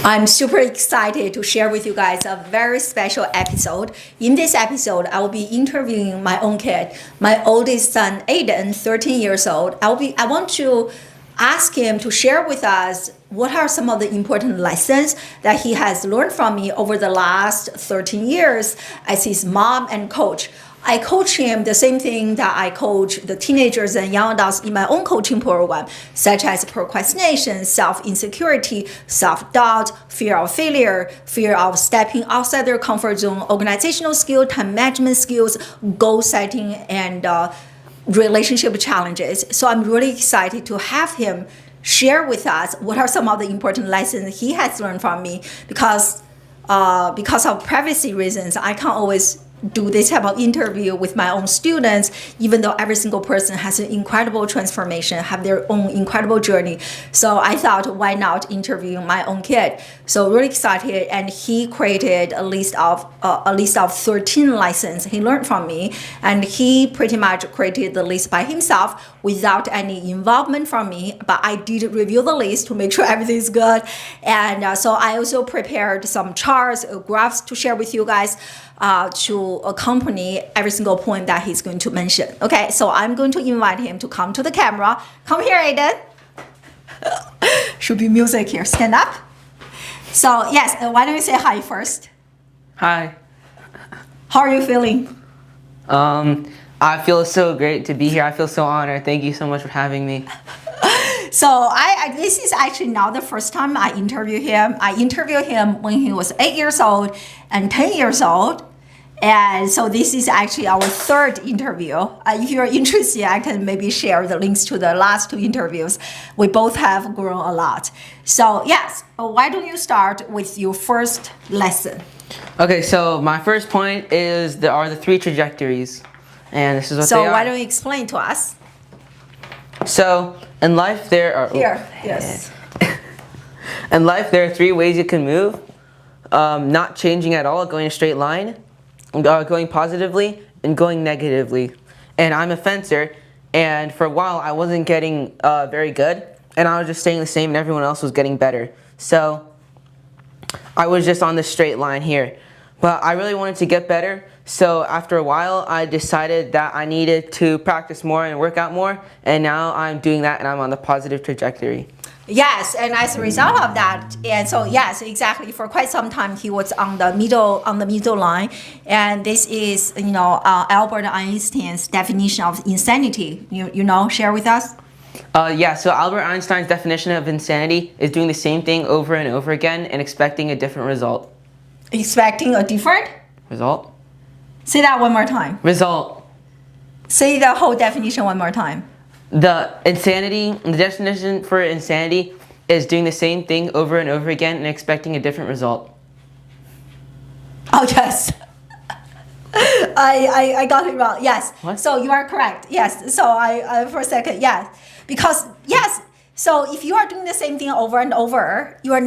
I'm super excited to share with you guys a very special episode. In this episode, I will be interviewing my own kid, my oldest son, Aiden, 13 years old. I want to ask him to share with us what are some of the important lessons that he has learned from me over the last 13 years as his mom and coach. I coach him the same thing that I coach the teenagers and young adults in my own coaching program, such as procrastination, self-insecurity, self-doubt, fear of failure, fear of stepping outside their comfort zone, organizational skills, time management skills, goal setting, and relationship challenges. So I'm really excited to have him share with us what are some of the important lessons he has learned from me because of privacy reasons, I can't always do this type of interview with my own students, even though every single person has an incredible transformation, have their own incredible journey. So I thought, why not interview my own kid? So really excited, and he created a list of 13 lessons he learned from me, and he pretty much created the list by himself without any involvement from me. But I did review the list to make sure everything is good, and so I also prepared some charts, graphs to share with you guys. To accompany every single point that he's going to mention. Okay, so I'm going to invite him to come to the camera. Come here, Aiden. Should be music here. Stand up. So yes, why don't you say hi first? Hi. How are you feeling? I feel so great to be here. I feel so honored. Thank you so much for having me. So this is actually not the first time I interview him. I interviewed him when he was 8 years old and 10 years old. And so this is actually our third interview. If you're interested, I can maybe share the links to the last two interviews. We both have grown a lot. So yes, why don't you start with your first lesson? Okay, so my first point is there are the three trajectories. And this is what they are. So why don't you explain to us? So in life there are... Yes. In life there are three ways you can move. Not changing at all, going a straight line, going positively, and going negatively. And I'm a fencer, and for a while I wasn't getting very good, and I was just staying the same and everyone else was getting better. So I was just on this straight line here. But I really wanted to get better, so after a while I decided that I needed to practice more and work out more, and now I'm doing that and I'm on the positive trajectory. Yes, and as a result of that, and so yes, exactly. For quite some time, he was on the middle line, and this is Albert Einstein's definition of insanity. Share with us. Yeah. So Albert Einstein's definition of insanity is doing the same thing over and over again and expecting a different result. Expecting a different result. Say that one more time. Result. Say the whole definition one more time. The definition for insanity is doing the same thing over and over again and expecting a different result. Oh, yes. I got it wrong. Yes. What? So you are correct. Yes. So I for a second, yes. Because, yes. So if you are doing the same thing over and over, you are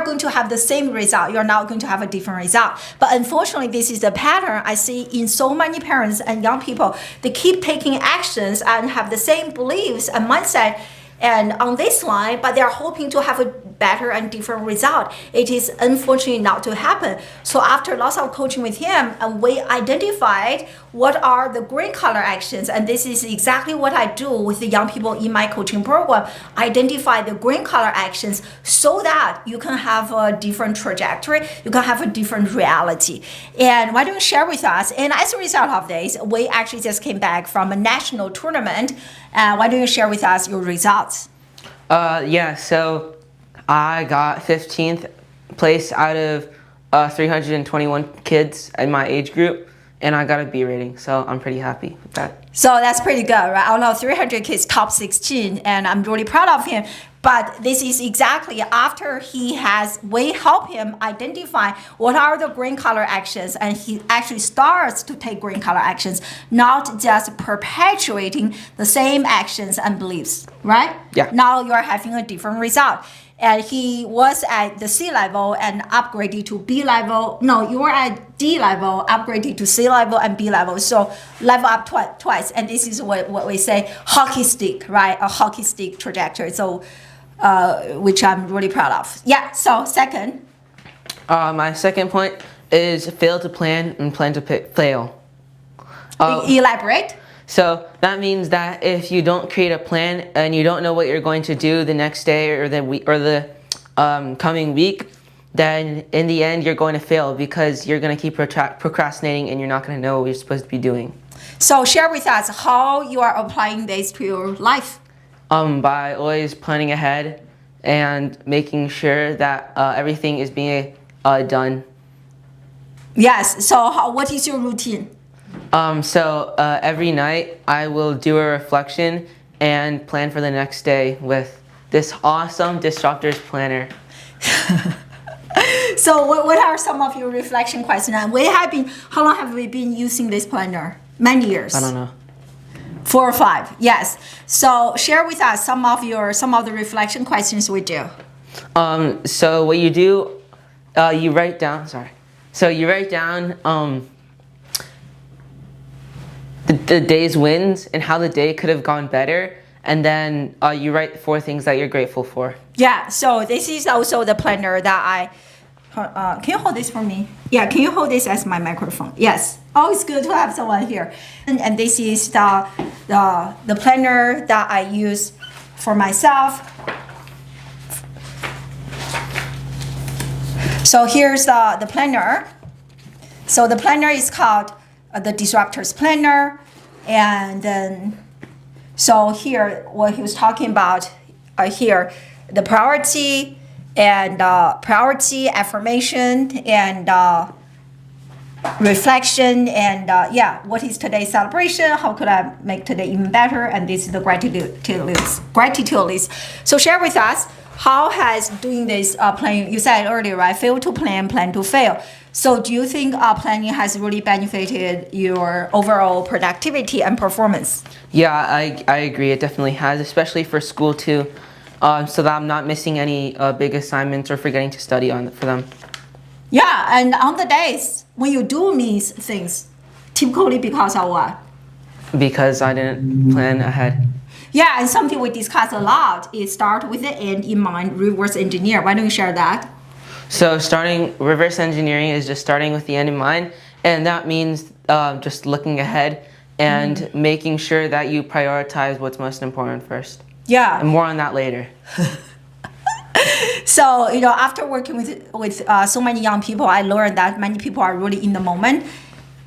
going to have the same result. You're not going to have a different result. But unfortunately, this is a pattern I see in so many parents and young people. They keep taking actions and have the same beliefs and mindset and on this line, but they're hoping to have a better and different result. It is unfortunately not to happen. So after lots of coaching with him, and we identified what are the green color actions, and this is exactly what I do with the young people in my coaching program. Identify the green color actions so that you can have a different trajectory, you can have a different reality. And why don't you share with us? And as a result of this, we actually just came back from a national tournament. Why don't you share with us your results? Yeah, so I got 15th place out of 321 kids in my age group, and I got a B rating, so I'm pretty happy with that. So that's pretty good, right? Out of 300 kids, top 16, and I'm really proud of him. But this is exactly after we help him identify what are the green color actions, and he actually starts to take green color actions, not just perpetuating the same actions and beliefs, right? Yeah. Now you're having a different result. And he was at the C level and upgraded to B level. No, you were at D level, upgraded to C level and B level. So level up twice. And this is what we say hockey stick, right? A hockey stick trajectory. So which I'm really proud of. Yeah, so second. My second point is fail to plan and plan to fail. Elaborate. So that means that if you don't create a plan and you don't know what you're going to do the next day or the week or the coming week, then in the end you're going to fail because you're going to keep procrastinating and you're not going to know what you're supposed to be doing. So share with us how you are applying this to your life. By always planning ahead and making sure that everything is being done. Yes. So what is your routine? Every night I will do a reflection and plan for the next day with this awesome Disruptors planner. So what are some of your reflection questions? And how long have we been using this planner? Many years. I don't know. 4 or 5. Yes. So share with us some of the reflection questions we do. So what you do, you write down. Sorry. So you write down the day's wins and how the day could have gone better, and then you write 4 things that you're grateful for. Yeah. So this is also the planner that I. Can you hold this for me? Yeah, can you hold this as my microphone? Yes. Always good to have someone here. And this is the planner that I use for myself. So here's the planner. So the planner is called the Disruptors Planner. And then, so here, what he was talking about here, the priority, and priority, affirmation, and reflection, and what is today's celebration? How could I make today even better? And this is the gratitude list. So share with us, how has doing this planning, you said earlier, right? Fail to plan, plan to fail. So do you think planning has really benefited your overall productivity and performance? Yeah, I agree. It definitely has, especially for school too. So that I'm not missing any big assignments or forgetting to study for them. Yeah, and on the days when you do miss things, typically because of what? Because I didn't plan ahead. Yeah, and something we discuss a lot is start with the end in mind, reverse engineer. Why don't you share that? So reverse engineering is just starting with the end in mind, and that means just looking ahead and making sure that you prioritize what's most important first. Yeah. And more on that later. So, after working with so many young people, I learned that many people are really in the moment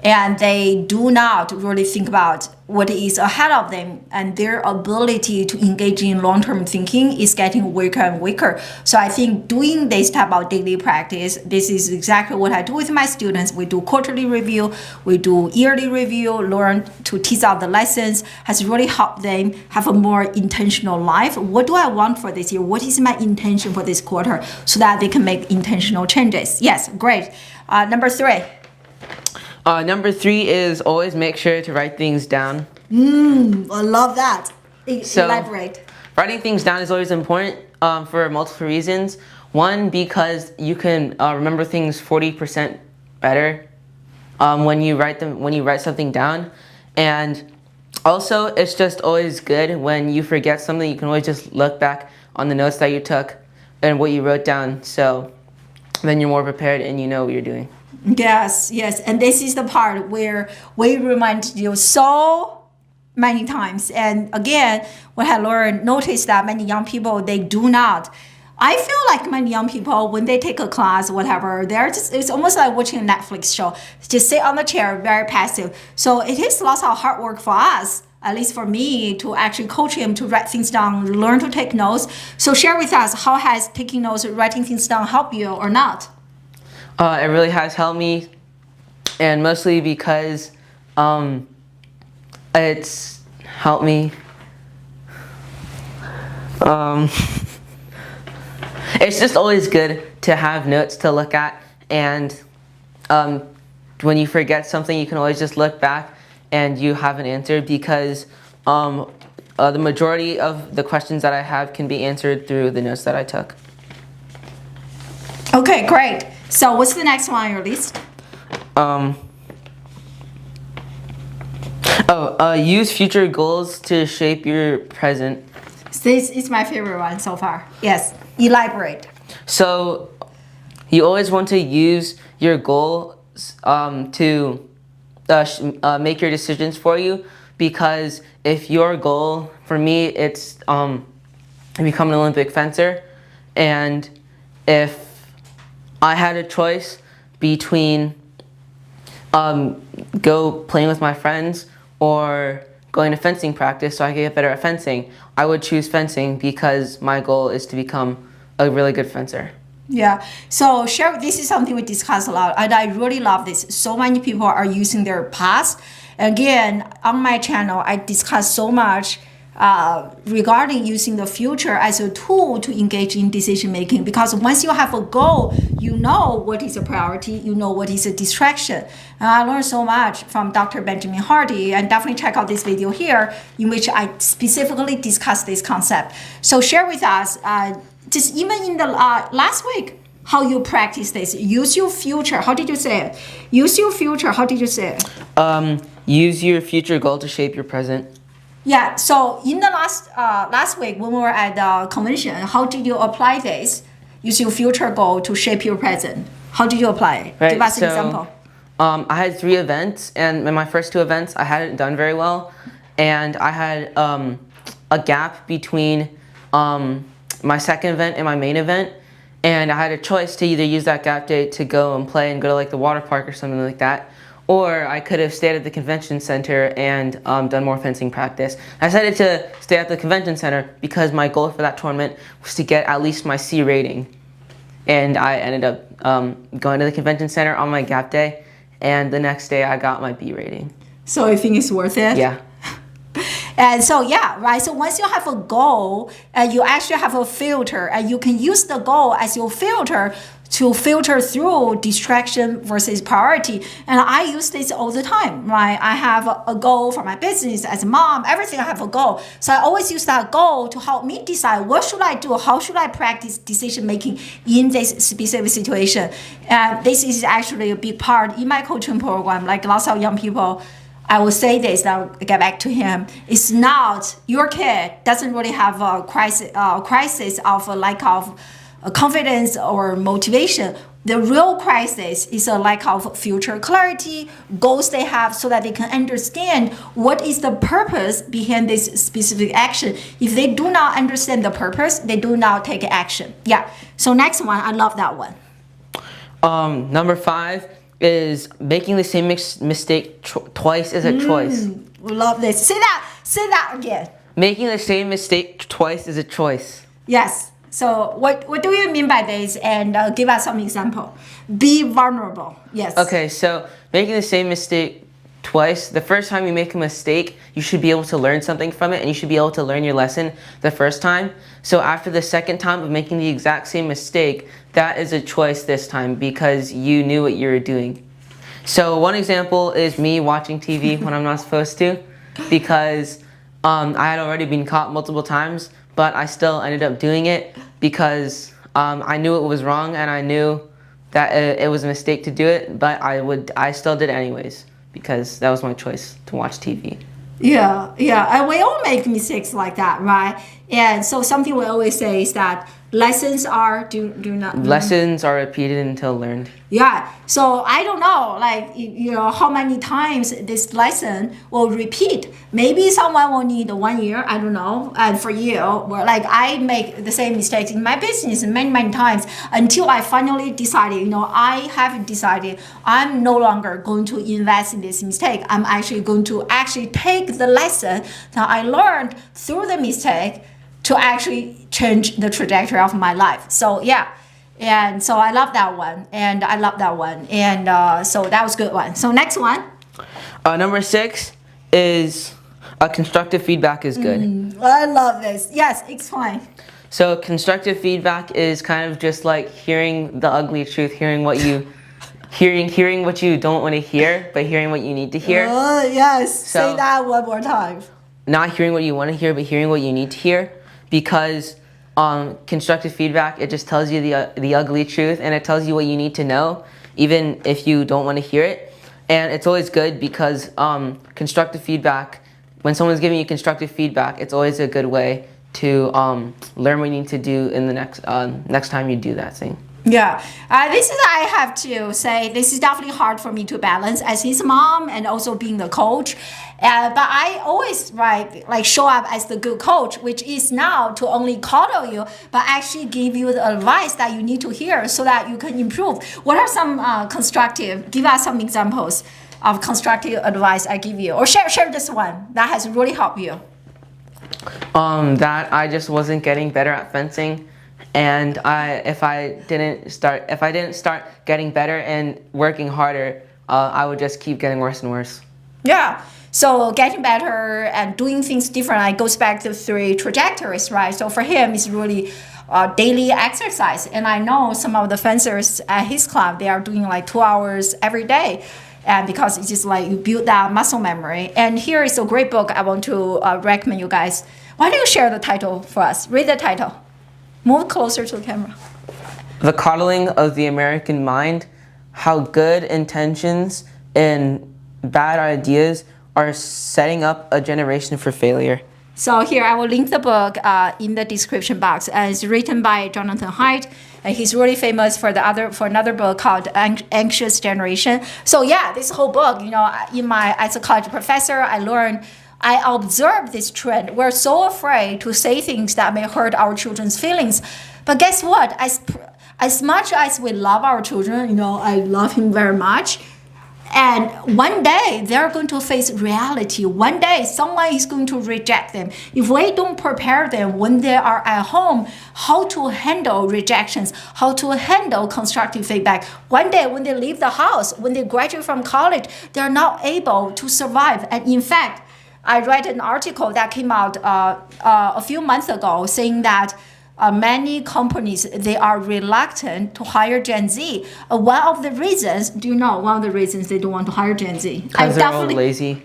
and they do not really think about what is ahead of them, and their ability to engage in long-term thinking is getting weaker and weaker. So I think doing this type of daily practice, this is exactly what I do with my students. We do quarterly review, we do yearly review, learn to tease out the lessons, has really helped them have a more intentional life. What do I want for this year? What is my intention for this quarter, so that they can make intentional changes? Yes, great. Number 3. Number 3 is always make sure to write things down. I love that. Elaborate. Writing things down is always important for multiple reasons. One, because you can remember things 40% better when you write something down, and also it's just always good when you forget something. You can always just look back on the notes that you took and what you wrote down. So then you're more prepared and you know what you're doing. Yes, and this is the part where we remind you so many times. And again, what I learned, notice that many young people, they do not. I feel like many young people, when they take a class, whatever, it's almost like watching a Netflix show. Just sit on the chair, very passive. So it is lots of hard work for us, at least for me, to actually coach him to write things down, learn to take notes. So share with us, how has taking notes, writing things down help you or not? It really has helped me, and mostly because it's helped me. It's just always good to have notes to look at, and when you forget something, you can always just look back and you have an answer, because the majority of the questions that I have can be answered through the notes that I took. Okay, great. So what's the next one on your list? Use future goals to shape your present. This is my favorite one so far. Yes, elaborate. So you always want to use your goal to make your decisions for you, because if your goal, for me, it's to become an Olympic fencer, and if I had a choice between go playing with my friends or going to fencing practice so I could get better at fencing, I would choose fencing because my goal is to become a really good fencer. Yeah. So share. This is something we discuss a lot, and I really love this. So many people are using their past. Again, on my channel, I discuss so much regarding using the future as a tool to engage in decision making. Because once you have a goal, you know what is a priority, you know what is a distraction. And I learned so much from Dr. Benjamin Hardy, and definitely check out this video here in which I specifically discuss this concept. So share with us. Just even in the last week, how you practice this. Use your future. How did you say it? Use your future. How did you say it? Use your future goal to shape your present. Yeah. So in the last week when we were at the convention, how did you apply this? Use your future goal to shape your present. How did you apply it? Right, Give us an so, example. I had 3 events, and in my first 2 events, I hadn't done very well, and I had a gap between my second event and my main event, and I had a choice to either use that gap day to go and play and go to like the water park or something like that, or I could have stayed at the convention center and done more fencing practice. I decided to stay at the convention center because my goal for that tournament was to get at least my C rating, and I ended up going to the convention center on my gap day, and the next day I got my B rating. So you think it's worth it? Yeah. And so yeah, right. So once you have a goal, and you actually have a filter, and you can use the goal as your filter to filter through distraction versus priority. And I use this all the time, right? I have a goal for my business as a mom, everything I have a goal. So I always use that goal to help me decide what should I do, how should I practice decision making in this specific situation. And this is actually a big part in my coaching program. Like lots of young people, I will say this, and I'll get back to him. It's not, your kid doesn't really have a crisis of a lack of confidence or motivation. The real crisis is a lack of future clarity, goals they have so that they can understand what is the purpose behind this specific action. If they do not understand the purpose, they do not take action. Yeah. So next one, I love that one. Number 5 is making the same mistake twice is a choice. Love this. Say that again. Making the same mistake twice is a choice. Yes. So what do you mean by this? And give us some example. Be vulnerable. Yes. Okay, so making the same mistake twice. The first time you make a mistake, you should be able to learn something from it, and you should be able to learn your lesson the first time. So after the second time of making the exact same mistake, that is a choice this time because you knew what you were doing. So one example is me watching TV when I'm not supposed to, because I had already been caught multiple times, but I still ended up doing it because I knew it was wrong and I knew that it was a mistake to do it, but I still did it anyways because that was my choice to watch TV. Yeah, and we all make mistakes like that, right? And so something we always say is that lessons are Lessons are repeated until learned. Yeah. So I don't know, like, you know, how many times this lesson will repeat. Maybe someone will need 1 year, I don't know. And for you, where like I make the same mistakes in my business many times until I finally decided, you know, I have decided I'm no longer going to invest in this mistake. I'm actually going to take the lesson that I learned through the mistake to actually change the trajectory of my life. So yeah. And so I love that one, and so that was a good one. So next one. Number 6 is constructive feedback is good. I love this. Yes, explain. So constructive feedback is kind of just like hearing the ugly truth, hearing what you don't want to hear, but hearing what you need to hear. Oh yes. So, say that one more time. Not hearing what you want to hear, but hearing what you need to hear, because constructive feedback, it just tells you the ugly truth, and it tells you what you need to know, even if you don't want to hear it. And it's always good because constructive feedback, when someone's giving you constructive feedback, it's always a good way to learn what you need to do in the next time you do that thing. Yeah, this is I have to say this is definitely hard for me to balance as his mom and also being the coach. But I always like show up as the good coach, which is now to only coddle you, but actually give you the advice that you need to hear so that you can improve. What are some give us some examples of constructive advice I give you, or share this one that has really helped you. That I just wasn't getting better at fencing. And if I didn't start getting better and working harder, I would just keep getting worse and worse. Yeah. So getting better and doing things differently goes back to 3 trajectories, right? So for him, it's really daily exercise. And I know some of the fencers at his club, they are doing like 2 hours every day. And because it's just like you build that muscle memory. And here is a great book I want to recommend you guys. Why don't you share the title for us? Read the title. Move closer to the camera. The Coddling of the American Mind, How Good Intentions and Bad Ideas Are Setting Up a Generation for Failure. So here I will link the book in the description box. And it's written by Jonathan Haidt. And he's really famous for another book called Anxious Generation. So yeah, this whole book, as a college professor, I observed this trend. We're so afraid to say things that may hurt our children's feelings. But guess what? As much as we love our children, I love him very much. And one day they're going to face reality. One day someone is going to reject them. If we don't prepare them when they are at home, how to handle rejections, how to handle constructive feedback. One day when they leave the house, when they graduate from college, they're not able to survive. And in fact, I read an article that came out a few months ago saying that many companies, they are reluctant to hire Gen Z. One of the reasons they don't want to hire Gen Z? Because they're all lazy.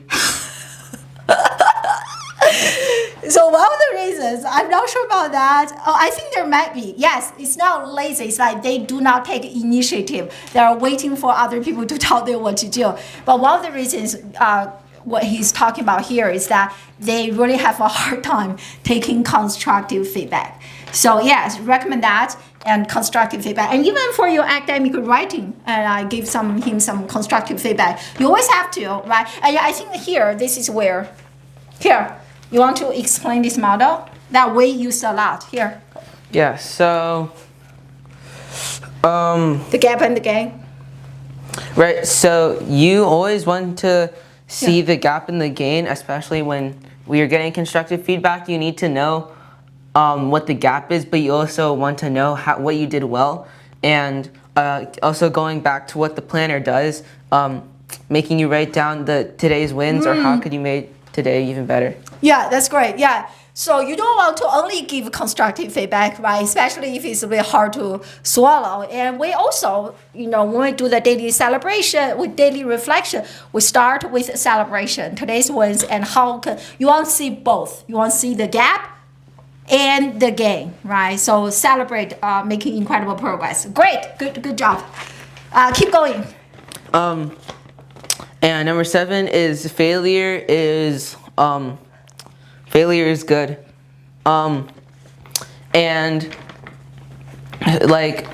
So one of the reasons, I'm not sure about that. I think there might be. Yes, it's not lazy. It's like they do not take initiative. They are waiting for other people to tell them what to do. But one of the reasons what he's talking about here is that they really have a hard time taking constructive feedback. So yes, recommend that and constructive feedback. And even for your academic writing, and I give him some constructive feedback. You always have to, right? And I think this is where, you want to explain this model that we use a lot here. Yeah, so the gap and the gain. Right, so you always want to see the gap in the gain, especially when we are getting constructive feedback. You need to know what the gap is, but you also want to know what you did well. And also going back to what the planner does, making you write down today's wins or how could you make today even better. Yeah, that's great. Yeah. So you don't want to only give constructive feedback, right? Especially if it's a bit hard to swallow. And we also, when we do the daily celebration, with daily reflection, we start with celebration, today's wins, and you want to see both. You want to see the gap and the gain, right? So celebrate making incredible progress. Great, good job. Keep going. And number 7 is failure is good. And like,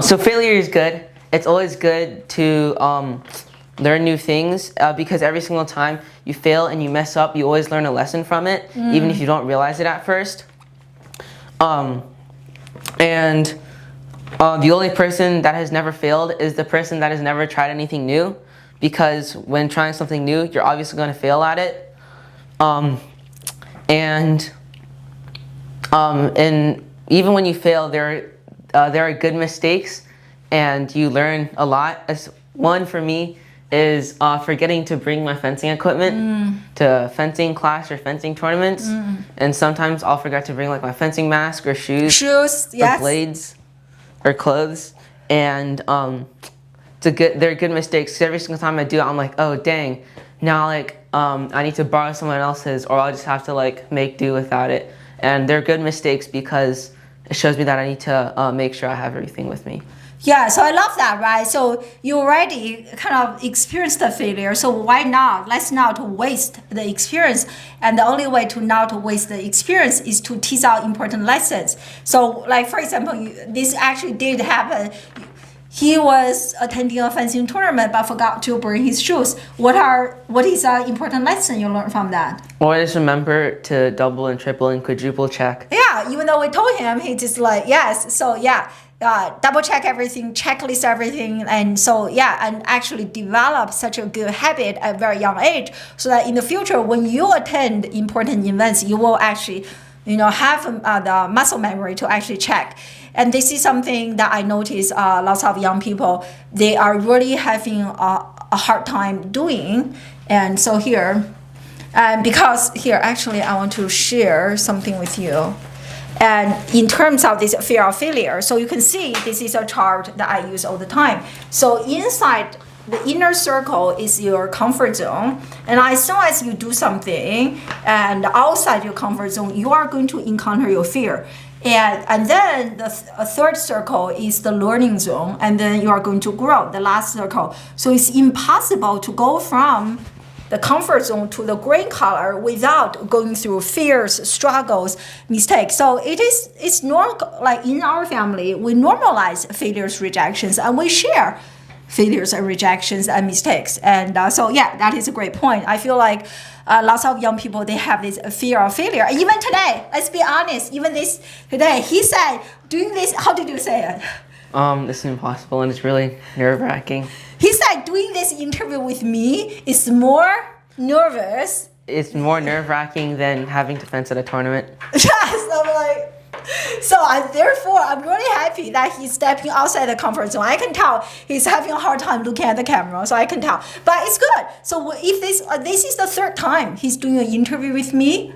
so failure is good. It's always good to learn new things because every single time you fail and you mess up, you always learn a lesson from it, even if you don't realize it at first. And the only person that has never failed is the person that has never tried anything new, because when trying something new, you're obviously going to fail at it. And even when you fail, there are good mistakes, and you learn a lot. One for me is forgetting to bring my fencing equipment to fencing class or fencing tournaments, and sometimes I'll forget to bring like my fencing mask or shoes, or blades, or clothes, and they're good mistakes. Every single time I do it, I'm like, oh dang, now I need to borrow someone else's, or I'll just have to make do without it. And they're good mistakes because it shows me that I need to make sure I have everything with me. Yeah, so I love that, right? So you already kind of experienced the failure, so why not? Let's not waste the experience. And the only way to not waste the experience is to tease out important lessons. So, like for example, this actually did happen. He was attending a fencing tournament but forgot to bring his shoes. What is an important lesson you learned from that? Always remember to double and triple and quadruple check. Yeah, even though we told him, he just like, yes. So yeah, double check everything, checklist everything. And so yeah, and actually develop such a good habit at a very young age so that in the future, when you attend important events, you will actually, have the muscle memory to actually check. And this is something that I notice lots of young people, they are really having a hard time doing. And so here, because here, actually, I want to share something with you. And in terms of this fear of failure, so you can see this is a chart that I use all the time. So inside the inner circle is your comfort zone. And as soon as you do something and outside your comfort zone, you are going to encounter your fear. And then the third circle is the learning zone, and then you are going to grow, the last circle. So it's impossible to go from the comfort zone to the green color without going through fears, struggles, mistakes. So it's normal, like in our family, we normalize failures, rejections, and we share failures and rejections and mistakes. And so yeah, that is a great point. I feel like lots of young people, they have this fear of failure. Even today, let's be honest, even this today, he said, doing this, how did you say it? This is impossible and it's really nerve-wracking. He said doing this interview with me is more nervous. It's more nerve-wracking than having to fence at a tournament. Yes, I'm like, therefore, I'm really happy that he's stepping outside the comfort zone. I can tell he's having a hard time looking at the camera, so I can tell. But it's good. So if this is the third time he's doing an interview with me,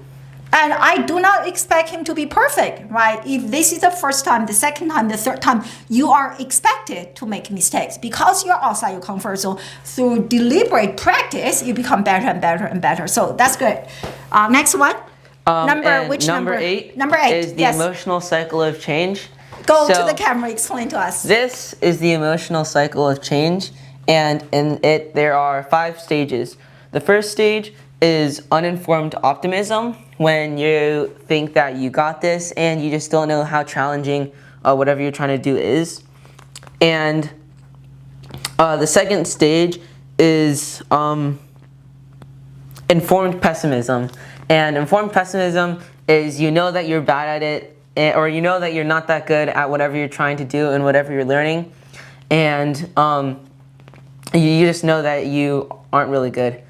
and I do not expect him to be perfect, right? If this is the first time, the second time, the third time, you are expected to make mistakes because you're outside your comfort zone. Through deliberate practice, you become better and better and better. So that's good. Next one. Number eight is the yes. emotional cycle of change. Go to the camera, explain to us. This is the emotional cycle of change, and in it there are 5 stages. The first stage is uninformed optimism, when you think that you got this and you just don't know how challenging whatever you're trying to do is. And the second stage is informed pessimism. And informed pessimism is you know that you're bad at it, or you know that you're not that good at whatever you're trying to do and whatever you're learning. And you just know that you aren't really good.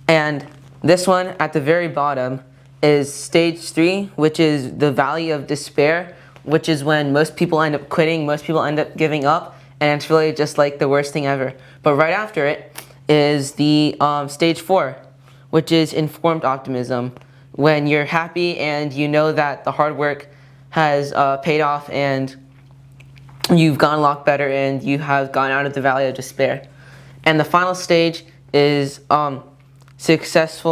And this one at the very bottom is stage 3, which is the valley of despair, which is when most people end up quitting, most people end up giving up, and it's really just like the worst thing ever. But right after it is the stage 4, which is informed optimism, when you're happy and you know that the hard work has paid off and you've gotten a lot better and you have gone out of the valley of despair. And the final stage is success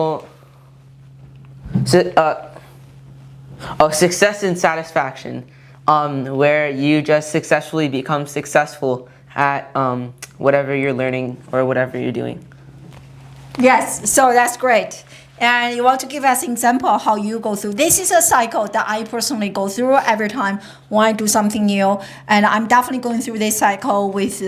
and satisfaction, where you just successfully become successful at whatever you're learning or whatever you're doing. Yes, so that's great. And you want to give us an example of how you go through. This is a cycle that I personally go through every time when I do something new. And I'm definitely going through this cycle with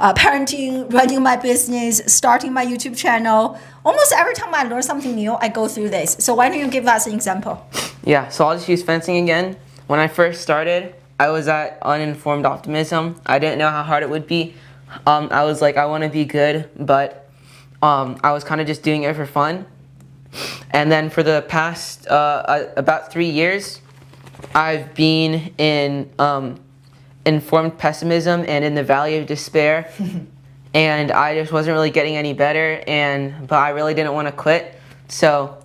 parenting, running my business, starting my YouTube channel. Almost every time I learn something new, I go through this. So why don't you give us an example? Yeah, so I'll just use fencing again. When I first started, I was at uninformed optimism. I didn't know how hard it would be. I was like, I want to be good, but I was kind of just doing it for fun. And then for the past about 3 years, I've been in informed pessimism and in the valley of despair. And I just wasn't really getting any better, but I really didn't want to quit. So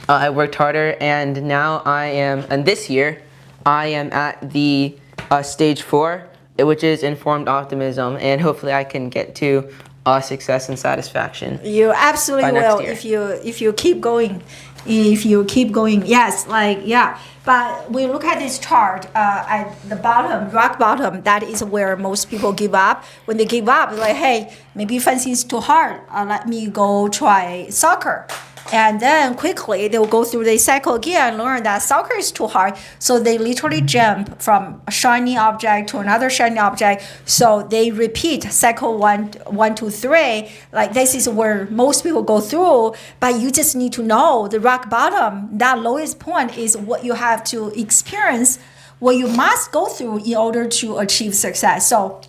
I worked harder, and now and this year, I am at the stage 4, which is informed optimism, and hopefully I can get to success and satisfaction. You absolutely will year. if you keep going. if you keep going. Yes, like, yeah. But we look at this chart at the bottom, rock bottom, that is where most people give up. When they give up, they're like, hey, maybe fencing is too hard. Let me go try soccer. And then quickly they will go through the cycle again and learn that soccer is too hard. So they literally jump from a shiny object to another shiny object. So they repeat cycle one, two, three. Like this is where most people go through. But you just need to know the rock bottom, that lowest point is what you have to experience, what you must go through in order to achieve success. So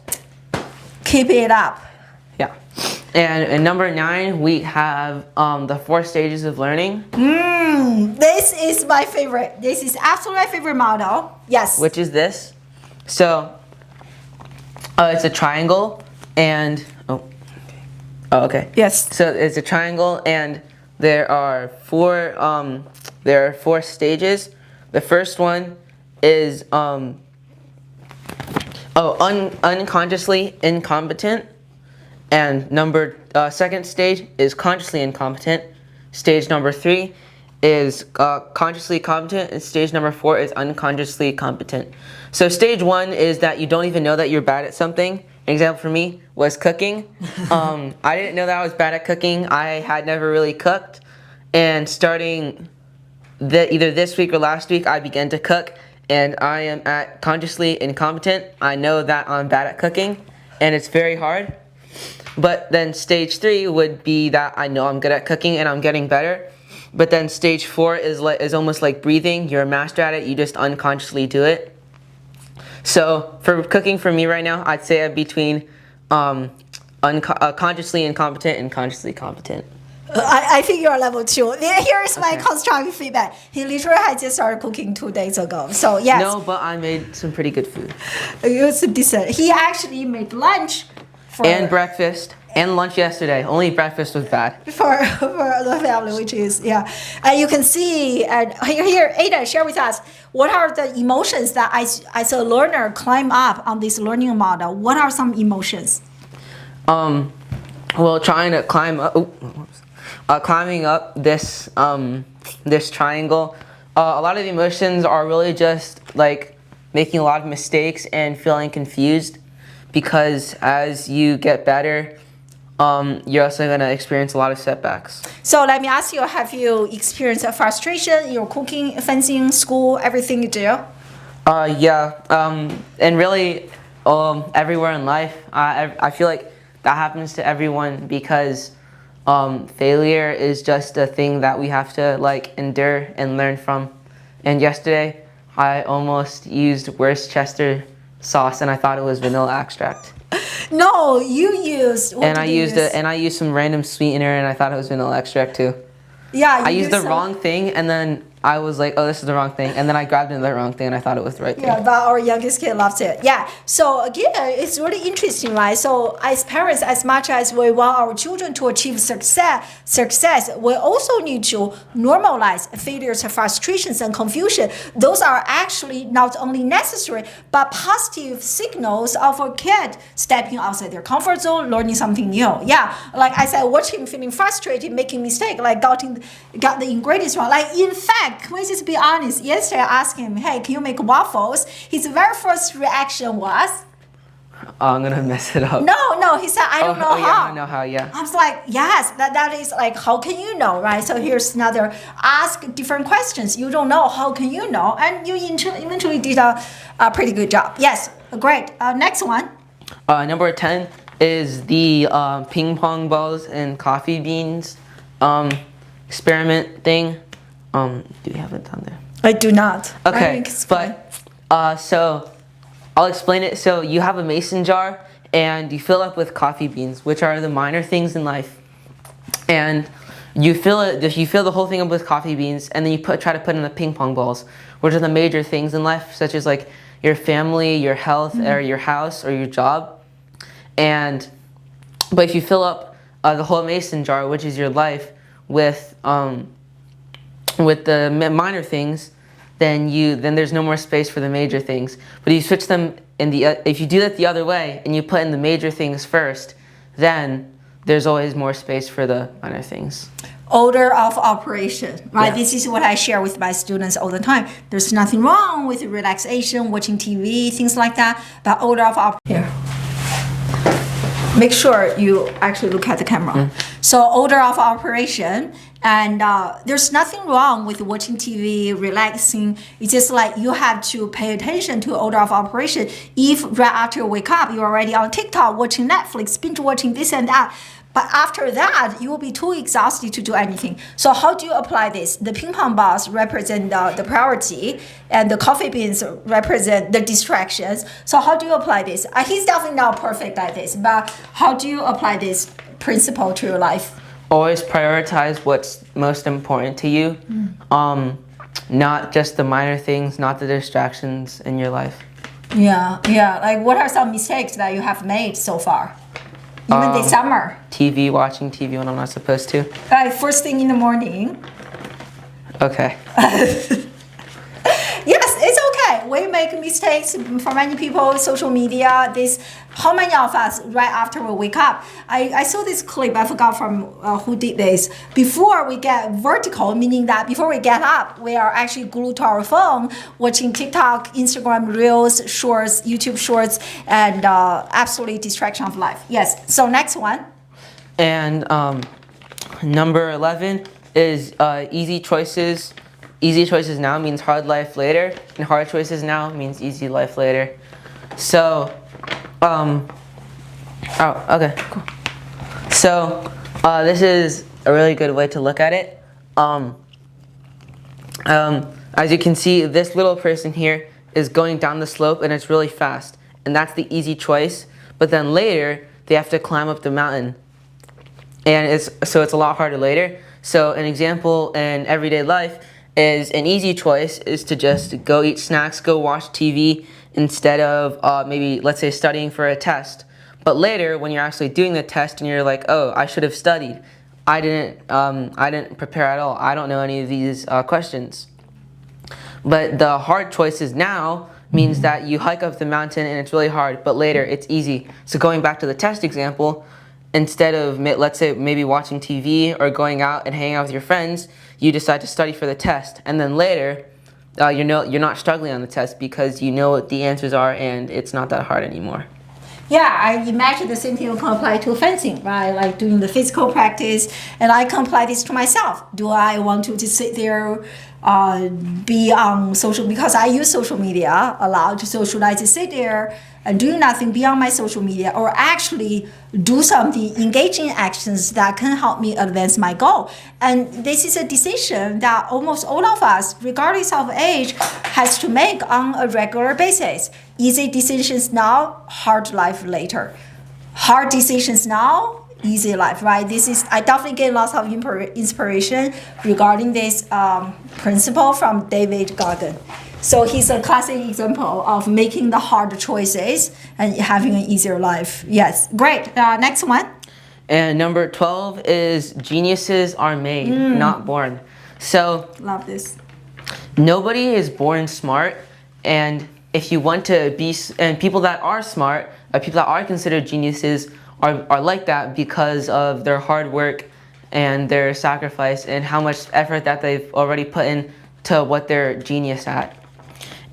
keep it up. Yeah. And in number 9, we have the 4 stages of learning. This is my favorite. This is absolutely my favorite model. Yes. Which is this. So it's a triangle and okay. Yes. So it's a triangle and there are 4 stages. The first one is unconsciously incompetent. And second stage is consciously incompetent. Stage number 3 is consciously competent, and stage number 4 is unconsciously competent. So stage 1 is that you don't even know that you're bad at something. An example for me was cooking. I didn't know that I was bad at cooking. I had never really cooked, and starting either this week or last week, I began to cook, and I am at consciously incompetent. I know that I'm bad at cooking, and it's very hard. But then stage 3 would be that I know I'm good at cooking and I'm getting better. But then stage 4 is almost like breathing. You're a master at it. You just unconsciously do it. So for cooking for me right now, I'd say I'm between consciously incompetent and consciously competent. I think you're level 2. Here's my constructive feedback. He literally had just started cooking 2 days ago. So yes. No, but I made some pretty good food. It was decent. He actually made lunch. And breakfast and lunch yesterday. Only breakfast was bad. For the family, which is, yeah. You can see, and here, Ada, share with us, what are the emotions that as a learner climb up on this learning model? What are some emotions? Well, trying to climb up, climbing up this, this triangle, a lot of the emotions are really just like making a lot of mistakes and feeling confused. Because as you get better, you're also going to experience a lot of setbacks. So let me ask you, have you experienced a frustration in your cooking, fencing, school, everything you do? Yeah, and really everywhere in life. I feel like that happens to everyone because failure is just a thing that we have to like endure and learn from. And yesterday, I almost used Worcester sauce and I thought it was vanilla extract. No, you used. And I used some random sweetener and I thought it was vanilla extract too. Yeah, I used the wrong thing and then I was like, oh, this is the wrong thing. And then I grabbed into the wrong thing and I thought it was the right thing. Yeah, but our youngest kid loves it. Yeah. So again, it's really interesting, right? So as parents, as much as we want our children to achieve success, we also need to normalize failures, frustrations, and confusion. Those are actually not only necessary, but positive signals of a kid stepping outside their comfort zone, learning something new. Yeah. Like I said, watch him feeling frustrated, making mistake, like got the ingredients wrong. Like in fact, can we just be honest? Yesterday I asked him, hey, can you make waffles? His very first reaction was, oh, I'm gonna mess it up. No, he said, I don't know how. Yeah, I know how, yeah. I was like, yes, that is like, how can you know, right? So here's another, ask different questions. You don't know, how can you know? And you eventually did a pretty good job. Yes, great. Next one. Number 10 is the ping pong balls and coffee beans experiment thing. Do you have it down there? I do not. Okay, but so I'll explain it. So you have a mason jar and you fill up with coffee beans, which are the minor things in life. And you fill the whole thing up with coffee beans, and then you try to put in the ping pong balls, which are the major things in life, such as like your family, your health, or your house, or your job. But if you fill up the whole mason jar, which is your life, with the minor things, then there's no more space for the major things. But if you switch them if you do that the other way and you put in the major things first, then there's always more space for the minor things. Order of operation, right? Yeah. This is what I share with my students all the time. There's nothing wrong with relaxation, watching TV, things like that, but order of operation. Here. Make sure you actually look at the camera. So order of operation, and there's nothing wrong with watching TV, relaxing. It's just like you have to pay attention to order of operation. If right after you wake up, you're already on TikTok, watching Netflix, binge watching this and that, but after that, you will be too exhausted to do anything. So how do you apply this? The ping pong balls represent the priority, and the coffee beans represent the distractions. So how do you apply this? He's definitely not perfect at this, but how do you apply this principle to your life? Always prioritize what's most important to you. Not just the minor things, not the distractions in your life. Yeah. Like what are some mistakes that you have made so far? Even this summer. Watching TV when I'm not supposed to. First thing in the morning. Okay. Yes, it's okay. We make mistakes. For many people, social media, how many of us right after we wake up? I saw this clip, I forgot from who did this. Before we get vertical, meaning that before we get up, we are actually glued to our phone, watching TikTok, Instagram Reels, Shorts, YouTube Shorts, and absolutely distraction of life. Yes, so next one. And number 11 is easy choices. Easy choices now means hard life later, and hard choices now means easy life later. So, okay, cool. So, this is a really good way to look at it. As you can see, this little person here is going down the slope, and it's really fast, and that's the easy choice. But then later, they have to climb up the mountain, and it's a lot harder later. So, an example in everyday life is an easy choice is to just go eat snacks, go watch TV instead of maybe, let's say, studying for a test. But later, when you're actually doing the test and you're like, oh, I should have studied. I didn't prepare at all. I don't know any of these questions. But the hard choices now means that you hike up the mountain and it's really hard, but later it's easy. So going back to the test example, instead of, let's say, maybe watching TV or going out and hanging out with your friends, you decide to study for the test, and then later, you're not struggling on the test because you know what the answers are and it's not that hard anymore. Yeah, I imagine the same thing can apply to fencing, right? Like doing the physical practice, and I can apply this to myself. Do I want to just sit there, be on social, because I use social media a lot, so should I just sit there and do nothing beyond my social media, or actually do something, engaging actions that can help me advance my goal? And this is a decision that almost all of us, regardless of age, has to make on a regular basis. Easy decisions now, hard life later. Hard decisions now, easy life, right? I definitely get lots of inspiration regarding this principle from David Goggin. So he's a classic example of making the hard choices and having an easier life. Yes, great. Next one. And number 12 is geniuses are made, not born. So love this. Nobody is born smart, and if you want to be, and people that are smart, people that are considered geniuses are like that because of their hard work and their sacrifice and how much effort that they've already put in to what they're genius at.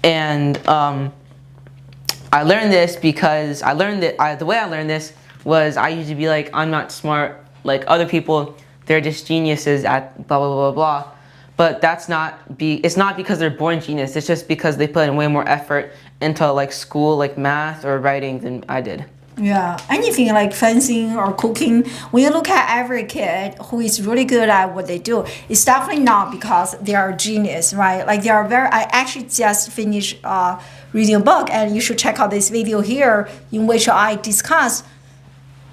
And I learned this because the way I learned this was I used to be like, I'm not smart like other people, they're just geniuses at blah blah blah blah. But it's not because they're born genius, it's just because they put in way more effort into like school, like math or writing than I did. Yeah, anything like fencing or cooking, when you look at every kid who is really good at what they do, it's definitely not because they are genius, right? Like I actually just finished reading a book, and you should check out this video here in which I discuss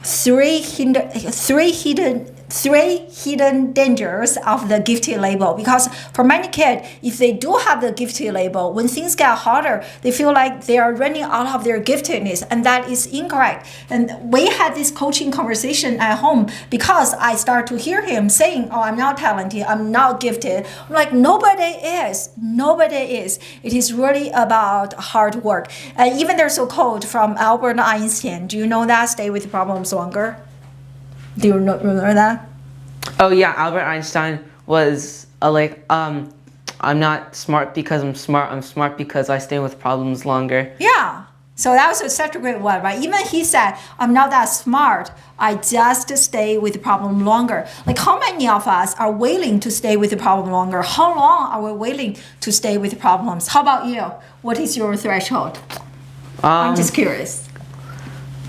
three hidden dangers of the gifted label. Because for many kids, if they do have the gifted label, when things get harder, they feel like they are running out of their giftedness, and that is incorrect. And we had this coaching conversation at home because I start to hear him saying, oh, I'm not talented, I'm not gifted. I'm like, nobody is. It is really about hard work. And even there's a quote from Albert Einstein. Do you know that? Stay with problems longer. Do you remember that? Oh yeah, Albert Einstein was I'm not smart because I'm smart. I'm smart because I stay with problems longer. Yeah. So that was such a great one, right? Even he said, I'm not that smart. I just stay with the problem longer. Like how many of us are willing to stay with the problem longer? How long are we willing to stay with the problems? How about you? What is your threshold? I'm just curious.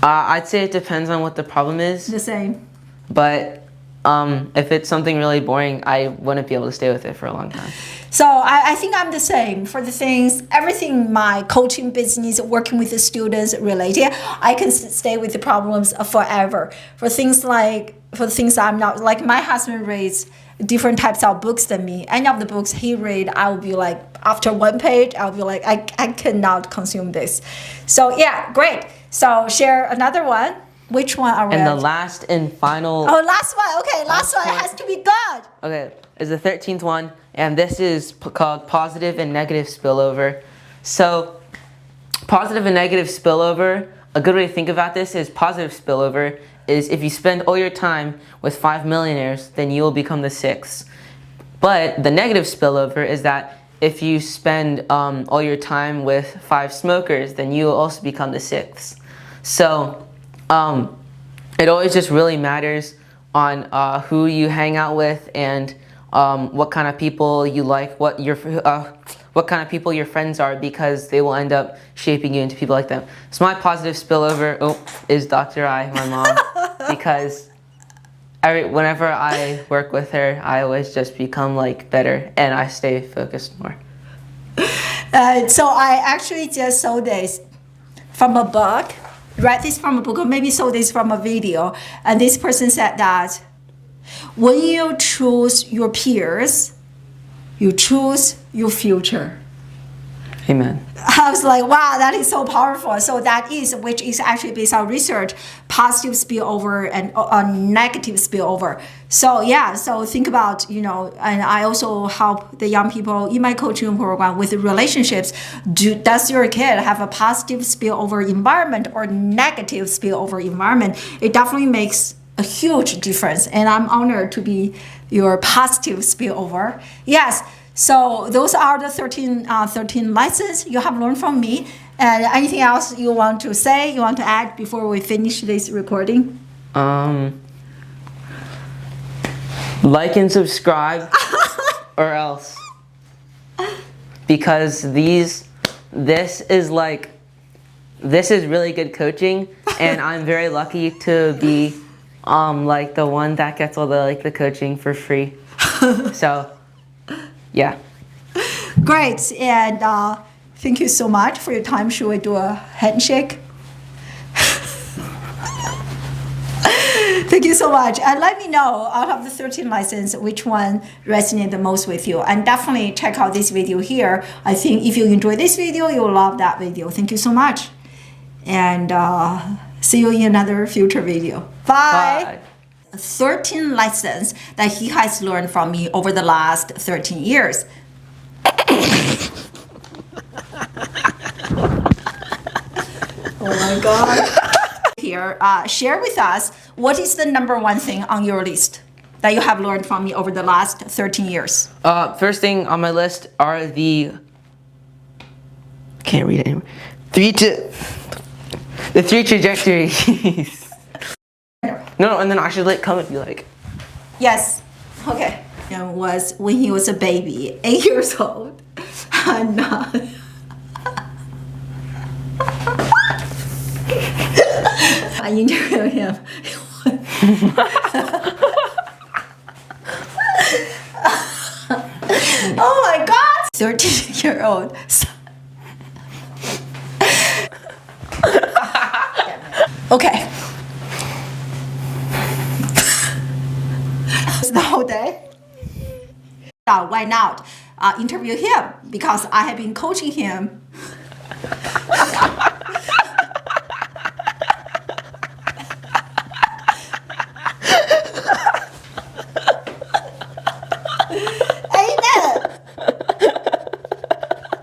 I'd say it depends on what the problem is. The same. But if it's something really boring, I wouldn't be able to stay with it for a long time. So I think I'm the same for the things, everything my coaching business, working with the students related, I can stay with the problems forever. For things I'm not, like my husband reads different types of books than me. Any of the books he read, I will be like, after one page, I'll be like, I cannot consume this. So yeah, great. So share another one. Which one are we And at? the last and final... Oh, last one. Okay, last one has to be good. Okay, is the 13th one, and this is called positive and negative spillover. So, positive and negative spillover, a good way to think about this is positive spillover is if you spend all your time with 5 millionaires, then you will become the 6th. But the negative spillover is that if you spend all your time with 5 smokers, then you will also become the 6th. So, it always just really matters on who you hang out with and what kind of people you like, what kind of people your friends are, because they will end up shaping you into people like them. So my positive spillover is Dr. I, my mom, because whenever I work with her, I always just become like better and I stay focused more. So I actually just saw this from a book, read this from a book, or maybe saw this from a video, and this person said that when you choose your peers, you choose your future. Amen. I was like, wow, that is so powerful. So that is, which is actually based on research, positive spillover and negative spillover. So yeah, so think about, and I also help the young people in my coaching program with relationships. Does your kid have a positive spillover environment or negative spillover environment? It definitely makes a huge difference. And I'm honored to be your positive spillover. Yes. So those are the 13 lessons you have learned from me. And anything else you want to say, you want to add before we finish this recording? Like and subscribe or else. Because this is really good coaching, and I'm very lucky to be like the one that gets all the coaching for free. So yeah. Great. And thank you so much for your time. Should we do a handshake? Thank you so much. And let me know, out of the 13 lessons, which one resonated the most with you. And definitely check out this video here. I think if you enjoy this video, you'll love that video. Thank you so much. And see you in another future video. Bye. 13 lessons that he has learned from me over the last 13 years. Oh my God. Here, share with us, what is the number one thing on your list that you have learned from me over the last 13 years? First thing on my list are can't read it anymore. The 3 trajectories. No, and then I should come and be like. Yes. Okay. It was when he was a baby, 8 years old. And I interviewed him. Oh my God! 13-year-old. Okay. The whole day. Why not interview him? Because I have been coaching him